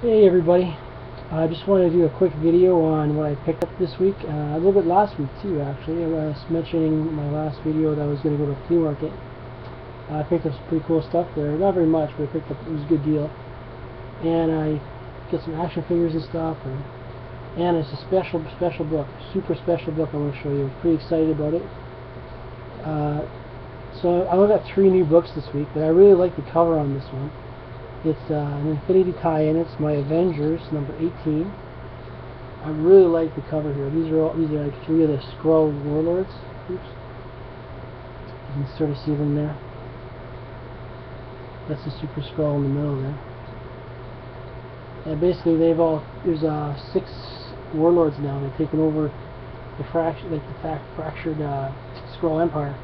Hey everybody, I just wanted to do a quick video on what I picked up this week, a little bit last week too actually. I was mentioning in my last video that I was going to go to a flea market. I picked up some pretty cool stuff there, not very much, but I picked up, it was a good deal. And I got some action figures and stuff, and it's a special book, super special book I want to show you. I'm pretty excited about it. So I only got 3 new books this week, but I really like the cover on this one. It's an Infinity tie-in. It's my Avengers number 18. I really like the cover here. These are like 3 of the Skrull warlords. Oops. You can sort of see them there. That's the Super Skrull in the middle there. And basically, there's 6 warlords now. They've taken over the fractured Skrull Empire.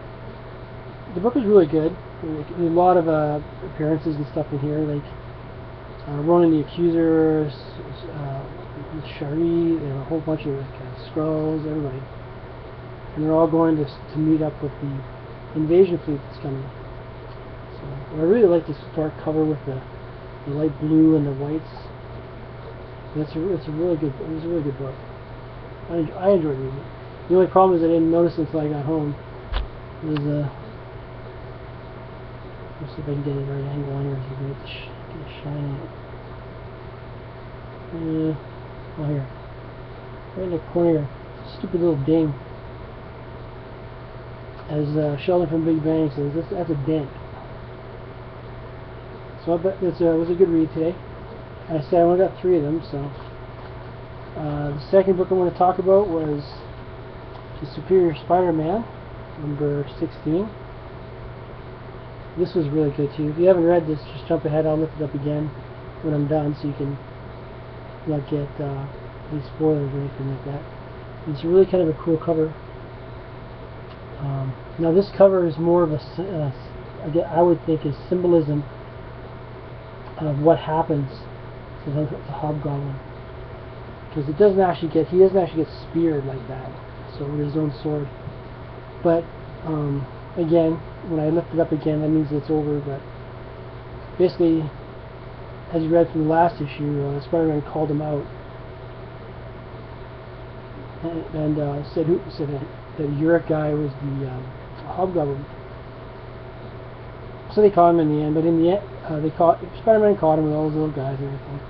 The book is really good. There's a lot of appearances and stuff in here, like Ronan the Accuser, Shari, and a whole bunch of Skrulls, everybody. And they're all going to meet up with the invasion fleet that's coming. So I really like this dark cover with the light blue and the whites. It's a really good book. I enjoyed reading it. The only problem is I didn't notice it until I got home. Let's see if I can get a right angle on here so you can get a shine on it. Oh, here. Right in the corner, stupid little ding. As Sheldon from Big Bang says, that's a dent. So I bet it was a good read today. I said I only got 3 of them, so. The second book I want to talk about was The Superior Spider-Man, number 16. This was really good too. If you haven't read this, just jump ahead. I'll look it up again when I'm done, so you can not get any spoilers or anything like that. It's really kind of a cool cover. Now this cover is more of I would think, is symbolism of what happens to the Hobgoblin, because he doesn't actually get speared like that, so with his own sword. But again, when I lift it up again, that means it's over. But basically, as you read from the last issue, Spider-Man called him out and said that Uric guy was the Hobgoblin. So they caught him in the end. But in the end, Spider-Man caught him with all those little guys and everything.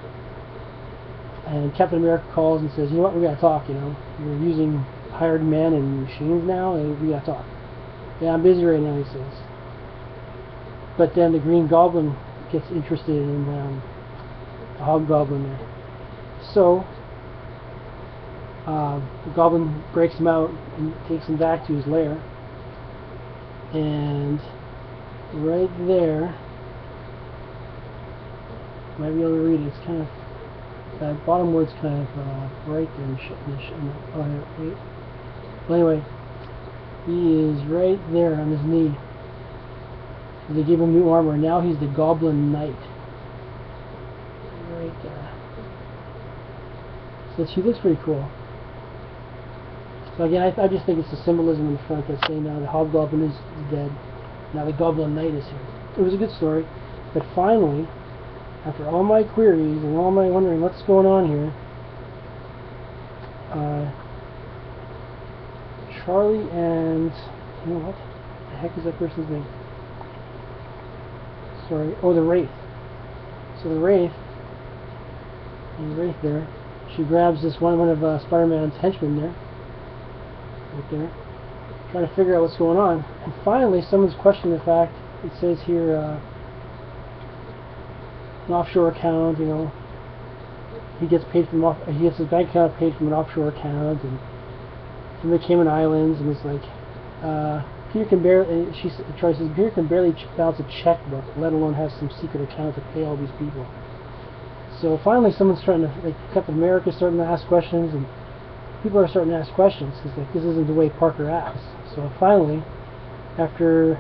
And Captain America calls and says, "You know what? We gotta talk. You know, you're using hired men and machines now, and we gotta talk." "Yeah, I'm busy right now," he says. But then the Green Goblin gets interested in the Hobgoblin there. So the Goblin breaks him out and takes him back to his lair. And right there, you might be able to read it. It's kind of, that bottom word's kind of bright there. Well, anyway, he is right there on his knee. They gave him new armor. Now he's the Goblin Knight. Right there. So she looks pretty cool. So again, I just think it's the symbolism in the front that's saying now the Hobgoblin is dead. Now the Goblin Knight is here. It was a good story. But finally, after all my queries and all my wondering what's going on here, Charlie and, you know what the heck is that person's name? Sorry. Oh, the Wraith. So the Wraith there, she grabs this one of Spider-Man's henchmen there, right there, trying to figure out what's going on. And finally, someone's questioning the fact. It says here, an offshore account. You know, he gets paid from he gets his bank account paid from an offshore account, and from the Cayman Islands, and it's like, Peter can barely, Troy says, Peter can barely balance a checkbook, let alone have some secret account to pay all these people. So finally someone's trying to, like, Captain America's starting to ask questions, and people are starting to ask questions, because like, this isn't the way Parker acts. So finally, after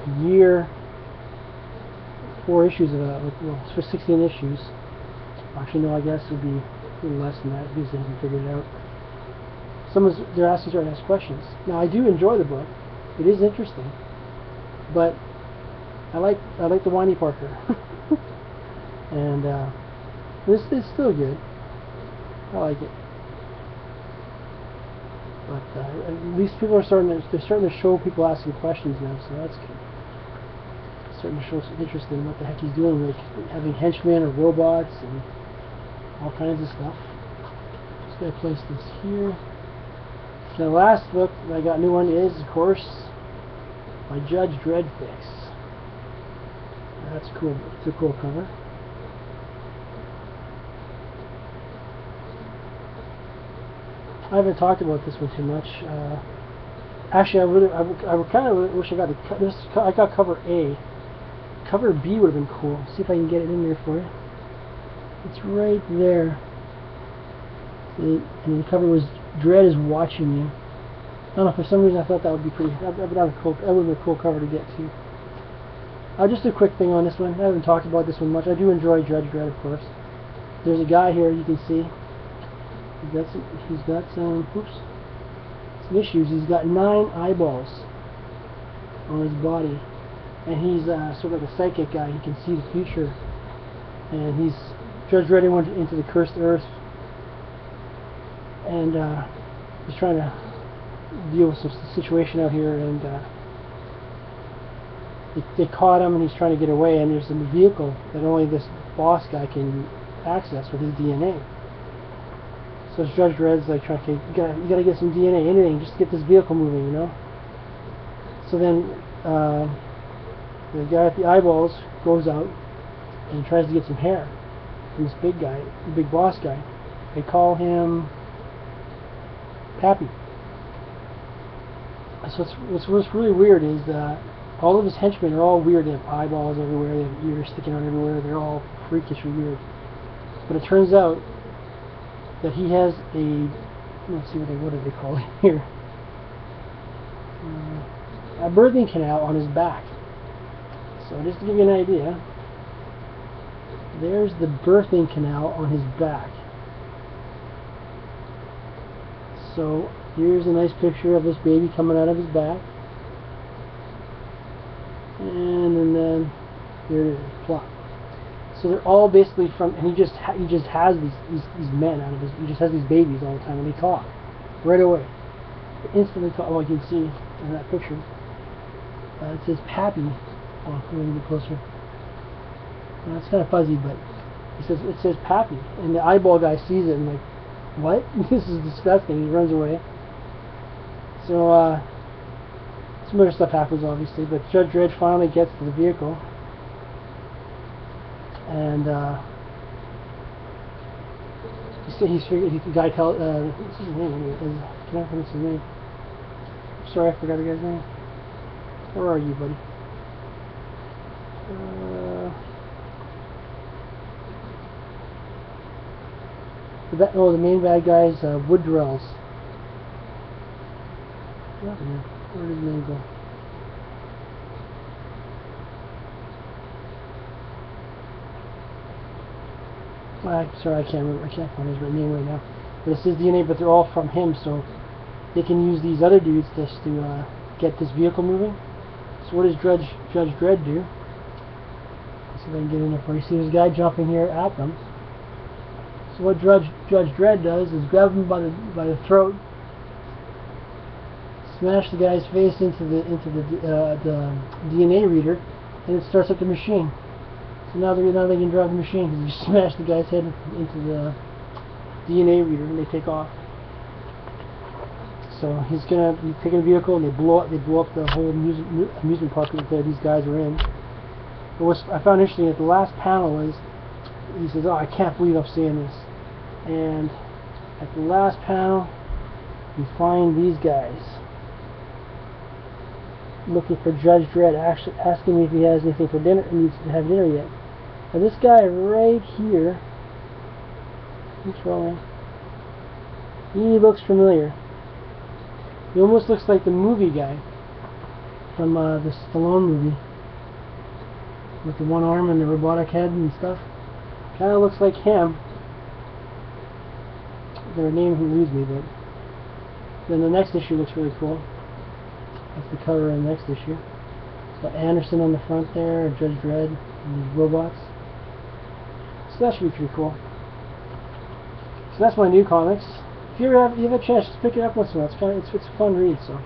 a year, 4 issues of well, for 16 issues, actually no, I guess it would be a little less than that, because they haven't figured it out. They're starting to ask questions. Now I do enjoy the book. It is interesting, but I like the whiny Parker. And This is still good. I like it. But at least people are they're starting to show people asking questions now, so that's good. Starting to show some interest in what the heck he's doing, like having henchmen or robots and all kinds of stuff. Just gotta place this here. So the last book that I got a new one is, of course, by Judge Dredd Fix. That's cool. It's a cool cover. I haven't talked about this one too much. Actually, I kind of wish I got this. I got cover A. Cover B would have been cool. See if I can get it in there for you. It's right there. And the cover was Dredd is watching you. I don't know, for some reason I thought that would be pretty. That would have been a cool cover to get to. Just a quick thing on this one. I haven't talked about this one much. I do enjoy Judge Dredd, of course. There's a guy here you can see. He's got some issues. He's got 9 eyeballs on his body, and he's sort of like a psychic guy. He can see the future, and he's Judge Dredd went into the cursed earth, and he's trying to deal with some situation out here, and they caught him, and he's trying to get away. And there's a vehicle that only this boss guy can access with his DNA. So Judge Dredd's like trying to, you gotta get some DNA, anything, just to get this vehicle moving, you know. So then the guy at the eyeballs goes out and he tries to get some hair from this big guy, the big boss guy. They call him Pappy. So what's really weird is all of his henchmen are all weird. They have eyeballs everywhere, they have ears sticking out everywhere. They're all freakishly weird. But it turns out that he has a, let's see what do they call it here, a birthing canal on his back. So just to give you an idea, there's the birthing canal on his back. So here's a nice picture of this baby coming out of his back, and then there it is, plop. So they're all basically from, and he just has these men out of his, he just has these babies all the time, and they talk right away. They instantly talk. Oh, you can see in that picture. It says Pappy. Oh, let me get closer. It's kind of fuzzy, but it says Pappy, and the eyeball guy sees it and like, what? This is disgusting. He runs away. So some other stuff happens, obviously, but Judge Dredd finally gets to the vehicle. And the guy tells, what's his name? Can I pronounce his name? Sorry, I forgot the guy's name. Where are you, buddy? The main bad guy is Woodrells. Where did his name go? Sorry, I can't remember. I can't find his name right now. But it says DNA, but they're all from him, so they can use these other dudes just to get this vehicle moving. So what does Judge Dredd do? Let's see if I can get in there for you. See this guy jumping here at them. So what Judge Dredd does is grab him by the throat, smash the guy's face into the DNA reader, and it starts up the machine. So now they can drive the machine because you smash the guy's head into the DNA reader and they take off. So he's gonna be taking a vehicle and they blow up the whole amusement park that these guys are in. But what I found interesting at the last panel is he says, "Oh, I can't believe I'm seeing this." And at the last panel, you find these guys looking for Judge Dredd, actually asking me if he has anything for dinner, and needs to have dinner yet. Now this guy right here, controlling, he looks familiar. He almost looks like the movie guy from the Stallone movie, with the one arm and the robotic head and stuff. Kind of looks like him. Their name eludes me, but then the next issue looks really cool. That's the cover of the next issue. So Anderson on the front there, Judge Dredd, and these robots. So that should be pretty cool. So that's my new comics. If you ever have a chance, just pick it up once in a while. It's a fun read. So.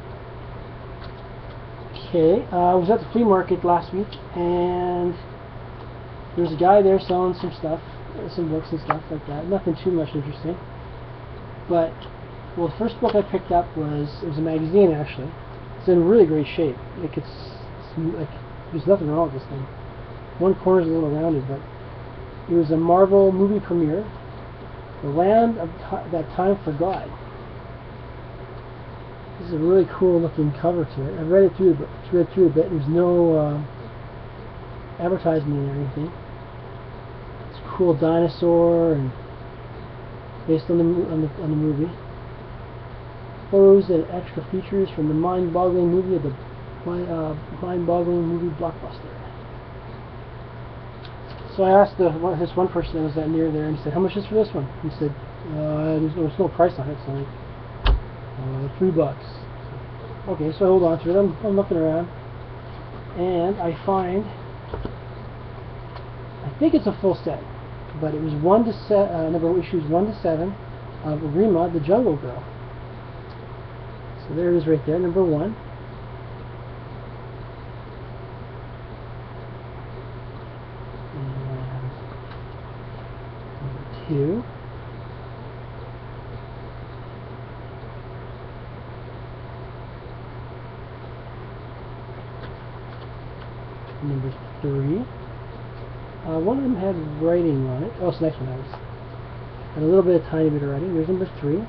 Okay, I was at the flea market last week, and there was a guy there selling some stuff, some books and stuff like that. Nothing too much interesting. But, well, the first book I picked up was a magazine actually. It's in really great shape. Like it's like there's nothing wrong with this thing. One corner's a little rounded, but it was a Marvel movie premiere, The Land of That Time Forgot. This is a really cool looking cover to it. I read it through a bit. There's no advertisement or anything. It's a cool dinosaur and based on the movie. Photos and extra features from the mind-boggling movie of the mind-boggling movie blockbuster. So I asked this one person that was that near there, and he said, "How much is for this one?" He said, "There's no price on it." So like, $3. Okay, so I hold on to it. I'm looking around, and I find, I think it's a full set, but it was number issues 1 to 7 of Rima, the Jungle Girl. So there it is right there, number 1. And number 2. Number 3. One of them had writing on it. Oh, it's the next one. Had a little bit of tiny bit of writing. There's number 3.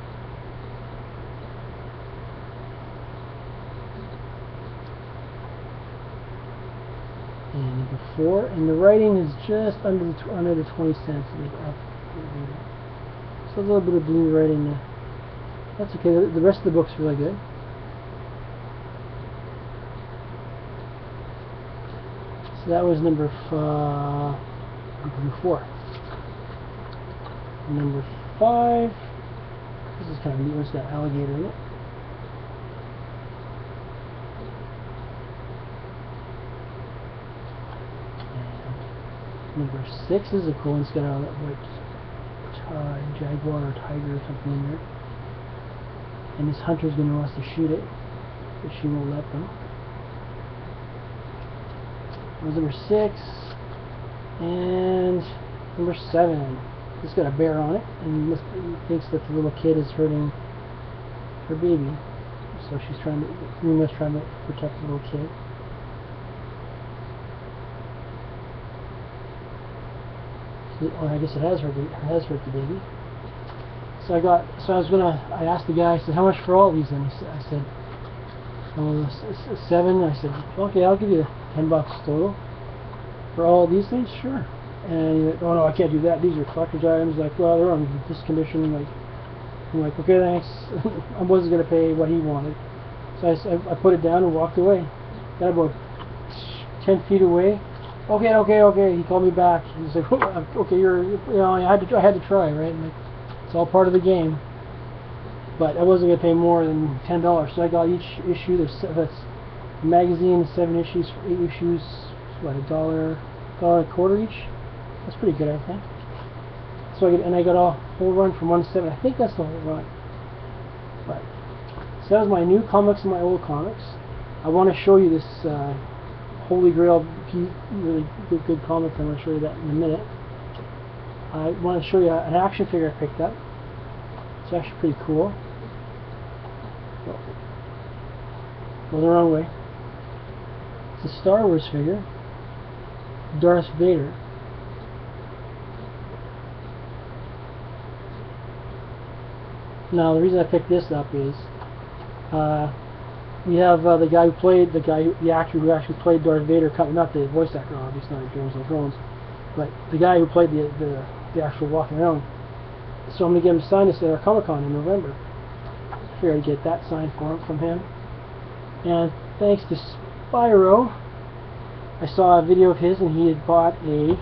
And number 4. And the writing is just under the 20 cents. So a little bit of blue writing there. That's okay. The rest of the book's really good. So that was number 4. Number 5. This is kind of neat. It's got an alligator in it. And number 6 is a cool one. It's got a white jaguar or tiger or something in there. And this hunter's going to want to shoot it, but she won't let them. That was number 6, and number 7. It's got a bear on it, and he thinks that the little kid is hurting her baby, so Rima's trying to protect the little kid. So, I guess it has hurt the baby. So I asked the guy. I said, "How much for all these?" And I said, 7. I said, "Okay, I'll give you $10 total for all these things." "Sure." And he's like, "Oh no, I can't do that. These are collector's items." Like, "Well, they're on this condition." Like, I'm like, "Okay, thanks." I wasn't gonna pay what he wanted, so I put it down and walked away. Got about 10 feet away. Okay. He called me back. He's like, "Okay, I had to try, right?" And like, it's all part of the game. But I wasn't gonna pay more than $10, so I got each issue. That's magazine, 7 issues for 8 issues. What, $1 and a quarter each? That's pretty good, I think. So I got a whole run from 1 to 7. I think that's the whole run. But so that was my new comics and my old comics. I want to show you this Holy Grail, really good comic. I'm going to show you that in a minute. I want to show you an action figure I picked up. It's actually pretty cool. Go the wrong way. It's a Star Wars figure, Darth Vader. Now the reason I picked this up is we have the actor who actually played Darth Vader, not the voice actor, obviously, not James Earl Jones, but the guy who played the actual walking around. So I'm going to get him signed this at our Comic-Con in November. I figured I'd get that signed from him. And thanks to Spyro, I saw a video of his, and he had bought a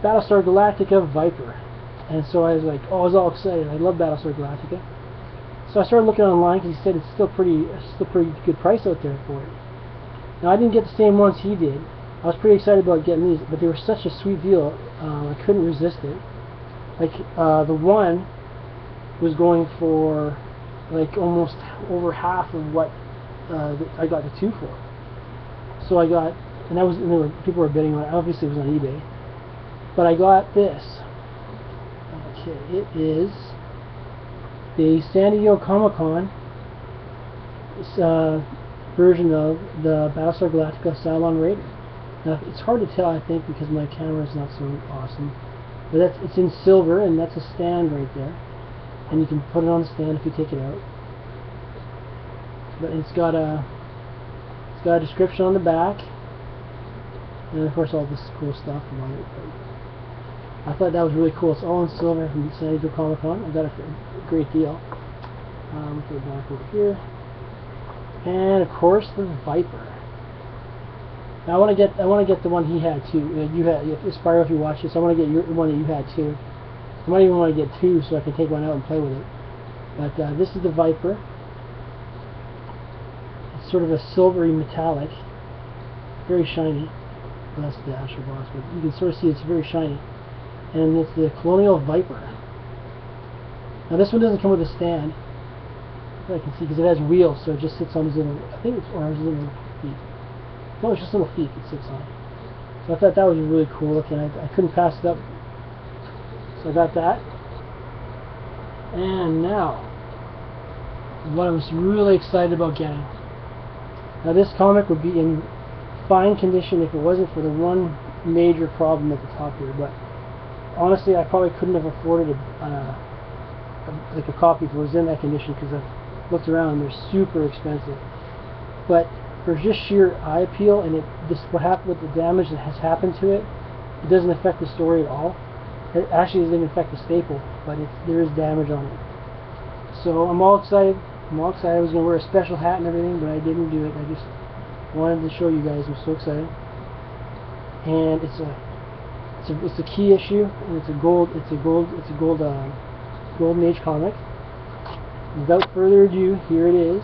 Battlestar Galactica Viper. And so I was like, I was all excited. I love Battlestar Galactica. So I started looking online, because he said it's still pretty good price out there for it. Now I didn't get the same ones he did. I was pretty excited about getting these, but they were such a sweet deal, I couldn't resist it. Like the one was going for like almost over half of what I got the 2 for. So I got, and people were bidding on it. Obviously it was on eBay, but I got this. Okay, it is the San Diego Comic-Con version of the Battlestar Galactica Cylon Raider. Now it's hard to tell, I think, because my camera is not so awesome, but it's in silver, and that's a stand right there, and you can put it on the stand if you take it out. But it's got a description on the back, and of course all this cool stuff about it. But I thought that was really cool. It's all in silver from San Diego Comic Con. I got it for a great deal. Put it back over here, and of course the Viper. Now I want to get the one he had too. You had, Spyro, if you watch this, I want to get the one that you had too. I might even want to get 2 so I can take one out and play with it. But this is the Viper. It's sort of a silvery metallic, very shiny. Well, that's the Astro Box, but you can sort of see it's very shiny. And it's the Colonial Viper. Now this one doesn't come with a stand, I can see, because it has wheels, so it just sits on his little, I think it's, or his little feet. No, it's just little feet it sits on. So I thought that was really cool looking. I couldn't pass it up. So I got that. And now, what I was really excited about getting. Now this comic would be in fine condition if it wasn't for the one major problem at the top here, but honestly I probably couldn't have afforded like a copy if it was in that condition, because I've looked around and they're super expensive. But for just sheer eye appeal, and what happened with the damage that has happened to it, it doesn't affect the story at all. It actually doesn't even affect the staple, but there is damage on it. So I'm all excited. I was going to wear a special hat and everything, but I didn't do it. I just wanted to show you guys. I'm so excited. And it's a key issue, and it's a Golden Age comic. Without further ado, here it is.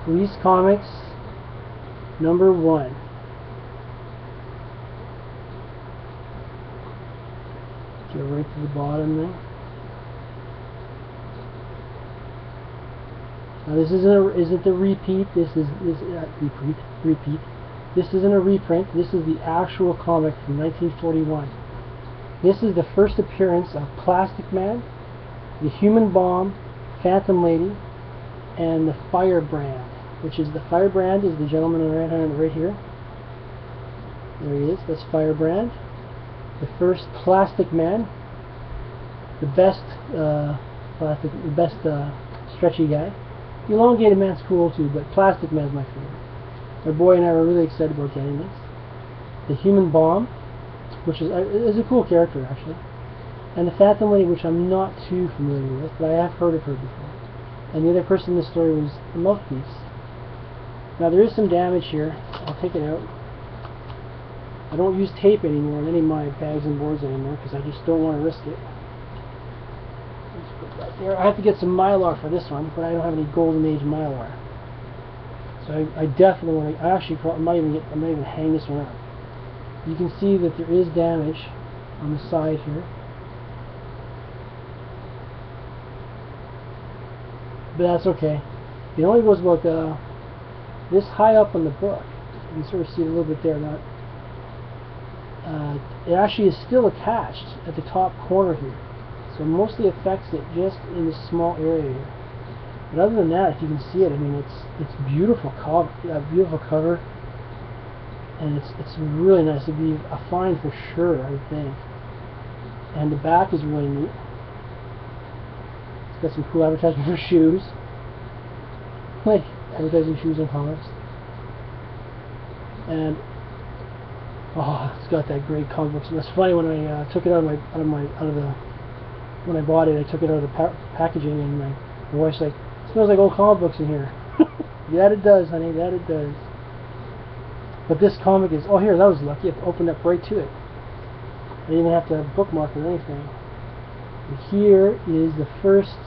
Police Comics number 1. Go right to the bottom there. Now this isn't a repeat. This isn't a reprint. This is the actual comic from 1941. This is the first appearance of Plastic Man, the Human Bomb, Phantom Lady, and the Firebrand. Which is the Firebrand is the gentleman on the right hand right here. There he is. That's Firebrand. The first Plastic Man, the best stretchy guy. The Elongated Man's cool too, but Plastic Man's my favorite. My boy and I were really excited about getting this. The Human Bomb, which is a cool character actually, and the Phantom Lady, which I'm not too familiar with, but I have heard of her before. And the other person in the story was the Mouthpiece. Now there is some damage here. I'll take it out. I don't use tape anymore on any of my bags and boards anymore because I just don't want to risk it. Let's put that there. I have to get some Mylar for this one, but I don't have any Golden Age Mylar. So I definitely want to. I might even hang this one up. You can see that there is damage on the side here, but that's okay. It only goes about this high up on the book. You can sort of see it a little bit there. Not. It actually is still attached at the top corner here, so it mostly affects it just in this small area here. But other than that, if you can see it, I mean, it's beautiful cover, and it's really nice. It'd be a find for sure, I would think. And the back is really neat. It's got some cool advertisement for shoes, like advertising shoes and comics. And oh, it's got that great comic book. So it's funny when I took it when I bought it, I took it out of the packaging, and my wife's like, "It smells like old comic books in here." That it does, honey. That it does. But this comic is, oh here, that was lucky. It opened up right to it. I didn't even have to bookmark or anything. And here is the first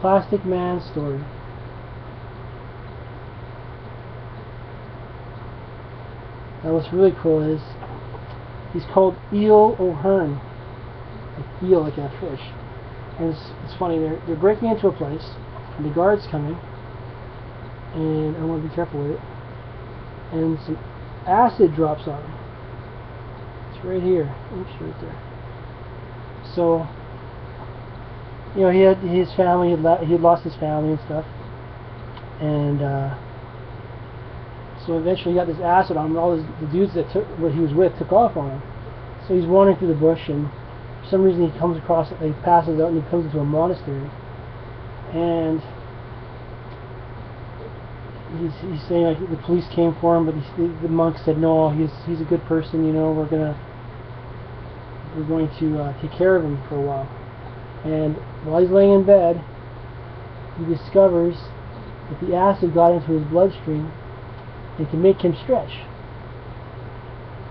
Plastic Man story. Now what's really cool is He's called Eel O'Hearn, like eel, like a fish. And it's funny. They're breaking into a place, and the guard's coming, and I want to be careful with it. And some acid drops on him. It's right here. Oops, right there. So, you know, he had his family. He had lost his family and stuff, and so eventually he got this acid on him. And all the dudes that what he was with took off on him. So he's wandering through the bush, and for some reason he comes across, he passes out, and he comes into a monastery, and he's saying like the police came for him, but the monk said no, he's a good person, you know, we're going to take care of him for a while. And while he's laying in bed, he discovers that the acid got into his bloodstream and can make him stretch.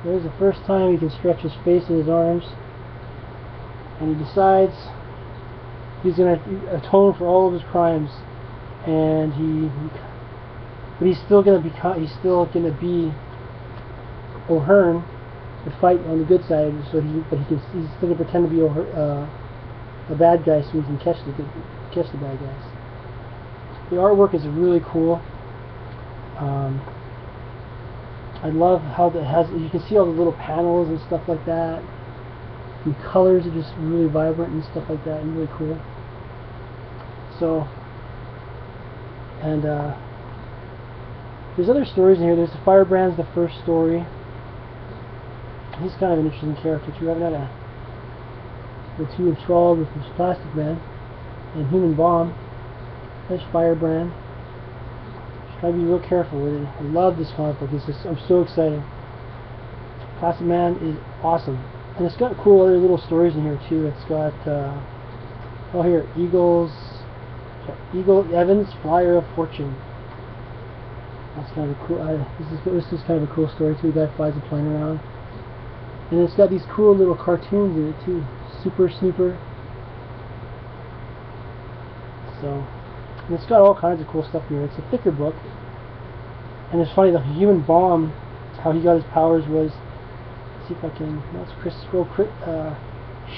There's the first time he can stretch his face and his arms, and he decides he's going to atone for all of his crimes, and but he's still going to be O'Hearn, to fight on the good side. So he's still going to pretend to be a bad guy, so he can catch the bad guys. The artwork is really cool. I love how it has. You can see all the little panels and stuff like that. The colors are just really vibrant and stuff like that, and really cool. So, and there's other stories in here. There's the Firebrand's the first story. He's kind of an interesting character too. I've had the 2 enthralled with this Plastic Man and Human Bomb. There's Firebrand. Just try to be real careful with it. I love this comic book. I'm so excited. Plastic Man is awesome, and it's got cool other little stories in here too. It's got oh here, Eagle Evans, Flyer of Fortune. That's kind of cool. This is kind of a cool story too. The guy flies a plane around. And it's got these cool little cartoons in it too. Super Snooper. So, and it's got all kinds of cool stuff in here. It's a thicker book. And it's funny, the Human Bomb, how he got his powers was, let's see if I can, that's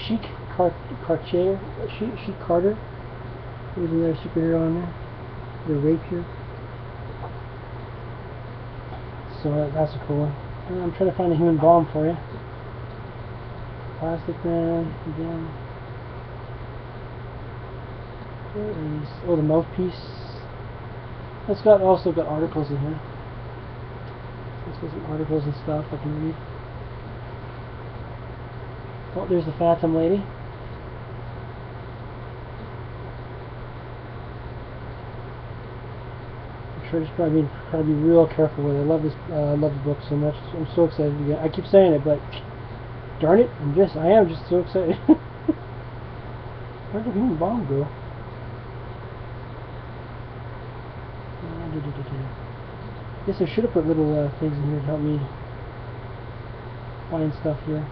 Sheik Carter. There's another superhero on there. The Rapier. So that's a cool one. And I'm trying to find a Human Bomb for you. Plastic Man again. There is, oh, the mouthpiece. It's also got articles in here. It's got some articles and stuff I can read. Oh, there's the Phantom Lady. I'm sure just try to be real careful with it. I love this. I love the book so much. I'm so excited to get. I keep saying it, but darn it, I am just so excited. Where'd the Human Bomb go? Guess I should have put little things in here to help me find stuff here.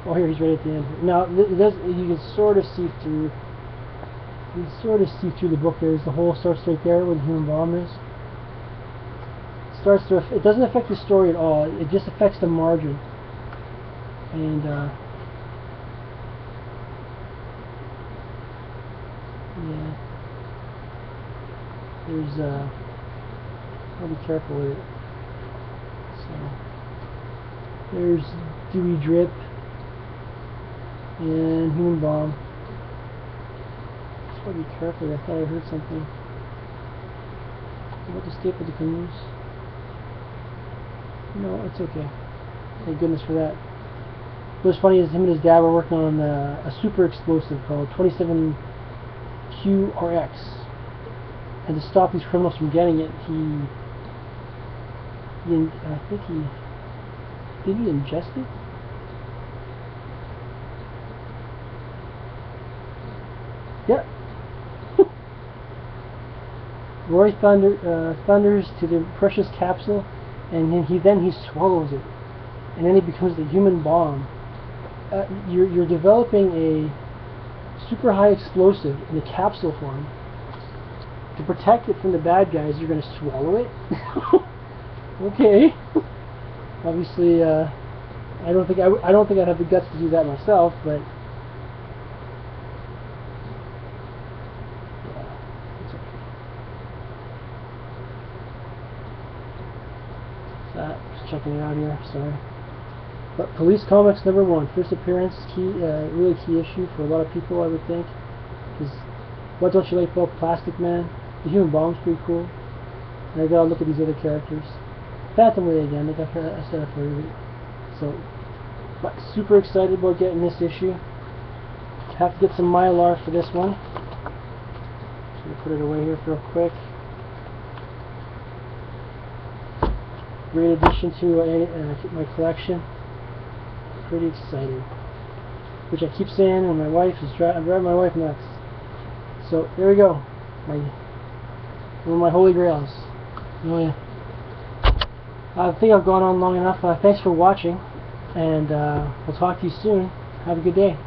Oh, here, he's right at the end. Now, you can sort of see through. You can sort of see through the book. There's the hole starts right there where the Human Bomb is. It doesn't affect the story at all. It just affects the margin. And yeah, there's I'll be careful with it. So there's Dewey Drip and Human Bomb. Just gotta be careful. I thought I heard something. What the staple the canoes? No, it's okay. Thank goodness for that. What's funny is him and his dad were working on a super explosive called 27QRX. And to stop these criminals from getting it, I think did he ingest it? Yep. Roy thunders to the precious capsule, and he swallows it, and then he becomes the Human Bomb. You're developing a super high explosive in a capsule form. To protect it from the bad guys, you're going to swallow it? Okay. Obviously, I don't think I'd have the guts to do that myself, but yeah, it's okay. Just checking it out here. Sorry. But Police Comics #1, first appearance, really key issue for a lot of people, I would think. Because what don't you like about Plastic Man? The Human Bomb's pretty cool. And I gotta look at these other characters. Phantom Ray again, like I said for you. So, but super excited about getting this issue. Have to get some Mylar for this one. Just gonna put it away here real quick. Great addition to my collection. Pretty exciting. Which I keep saying, and my wife is driving my wife nuts. So there we go. One of my holy grails. Oh yeah. I think I've gone on long enough. Thanks for watching, and we'll talk to you soon. Have a good day.